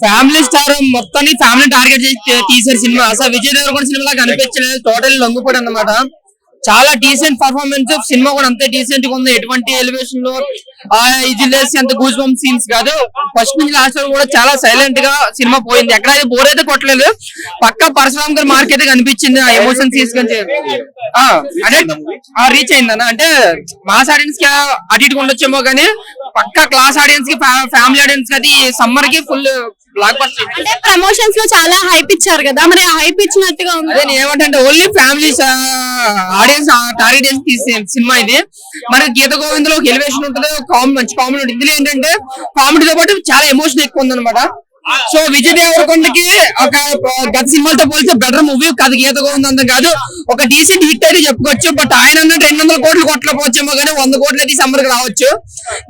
Family star మొత్తాన్ని family target చేసి తీసారు సినిమా. అసలు విజయ్ దేవరకొండ సినిమా లాగా అనిపించలేదు, టోటల్ లొంగిపోయాడు అన్నమాట. చాలా డీసెంట్ పర్ఫార్మెన్స్, సినిమా కూడా అంతే డీసెంట్ గా ఉంది. ఎటువంటి ఎలివేషన్ లో ఇది లేసి అంత గూస్ బంప్ సీన్స్ కాదు. ఫస్ట్ నుంచి లాస్ట్ వరకు కూడా చాలా సైలెంట్ గా సినిమా పోయింది. ఎక్కడైతే బోర్ అయితే కొట్టలేదు. పక్కా పరశురామ్ గారి మార్క్ అయితే కనిపించింది ఆ ఎమోషన్ సీన్స్ కంటే. అదే రీచ్ అయిందన్న, అంటే మాస్ ఆడియన్స్ కి అటు ఇటు ఉండొచ్చేమో కానీ పక్కా క్లాస్ ఆడియన్స్ కి, ఫ్యామిలీ ఆడియన్స్ కి అది సమ్మర్ కి ఫుల్ బ్లాక్ బస్టర్. అంటే ప్రమోషన్స్ లో చాలా హైప్ ఇచ్చారు కదా, మరి హైప్ ఇచ్చినట్టుగా ఉంది. అదే ఏమంటే ఓన్లీ ఫ్యామిలీస్ ఆడియన్స్ టార్గెట్ చేసి తీసే సినిమా ఇది. మరి గీత గోవింద్ లో ఒక ఎలివేషన్ ఉంటుంది, మంచి కామెడీ ఉంటుంది. ఇందులో ఏంటంటే కామెడీతో పాటు చాలా ఎమోషన్ ఎక్కువ ఉందన్నమాట. సో విజయ్ దేవరకొండకి ఒక గత సినిమాలతో పోలిస్తే బెటర్ మూవీ కాదు. గీత గోవింద్ అంత కాదు, ఒక డీసెంట్ హిట్ అయితే చెప్పుకోవచ్చు. బట్ ఆయన అన్నట్టు 200 కోట్లు కొట్టకపోవచ్చేమో కానీ 100 కోట్లు అయితే సమ్మర్ కి రావచ్చు.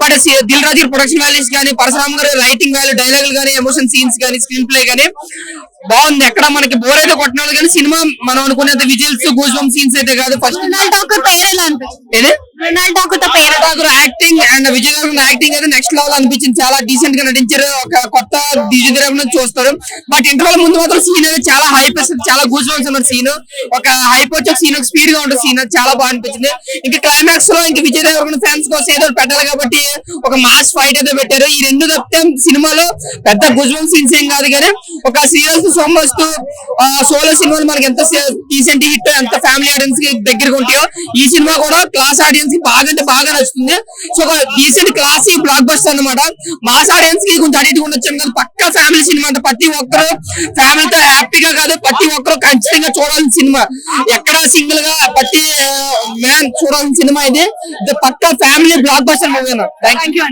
But Dil Raju production values కానీ, పరశురామ్ గారు రైటింగ్ వాల్యూ, డైలాగులు కానీ, ఎమోషన్ సీన్స్ కానీ, స్క్రీన్ ప్లే కానీ బాగుంది. ఎక్కడ మనకి బోర్ అయితే కొట్టినాడు కానీ సినిమా మనం అనుకునేంత విజిల్స్, గూస్ బంప్ సీన్స్ అయితే కాదు. First acting and Vijay Deverakonda acting అయితే నెక్స్ట్ లెవెల్ అనిపించింది. చాలా డీసెంట్ గా నటించారు. ఒక కొత్త విజయ్ దేవరకొండ చూస్తారు. బట్ ఇంటర్వల్ ముందు మాత్రం సీన్ అయితే చాలా హైప్ వస్తుంది, చాలా గూస్ బంప్స్ ఉన్న సీన్. ఒక హైప్ వచ్చే సీన్, ఒక స్పీడ్ గా ఉంటుంది సీన్, చాలా బాగా అనిపించింది. ఇంకా క్లైమాక్స్ లో ఇంకా విజయ్ దేవరకొండ ఫ్యాన్స్ కోసం ఏదో పెట్టాలి కాబట్టి ఒక మాస్ ఫైట్ అయితే పెట్టారు. ఈ రెండు తప్పితే సినిమాలో పెద్ద గూస్ బంప్ సీన్స్ ఏం కాదు కానీ ఒక శ్రీరాజ్ సోమస్తు సోలో సినిమాలు మనకి ఎంత డీసెంట్ హిట్, ఎంత ఫ్యామిలీ ఆడియన్స్ కి దగ్గరగా ఉంటాయో ఈ సినిమా కూడా క్లాస్ ఆడియన్స్ కి బాగా అంటే బాగా నచ్చుతుంది. సో ఒక డీసెంట్ క్లాసీ బ్లాక్ బస్టర్ అన్నమాట. మాస్ ఆడియన్స్ కి కొంచెం అడిగి ఉండొచ్చాను కానీ పక్కా ఫ్యామిలీ సినిమా అంటే ప్రతి ఒక్కరు ఫ్యామిలీతో హ్యాపీగా కాదు, ప్రతి ఒక్కరు ఖచ్చితంగా చూడాల్సిన సినిమా. ఎక్కడ సింగిల్ గా ప్రతి మ్యాన్ చూడాల్సిన సినిమా ఇది. పక్కా ఫ్యామిలీ బ్లాక్ బస్టర్ మూవీ అన్న. Thank you.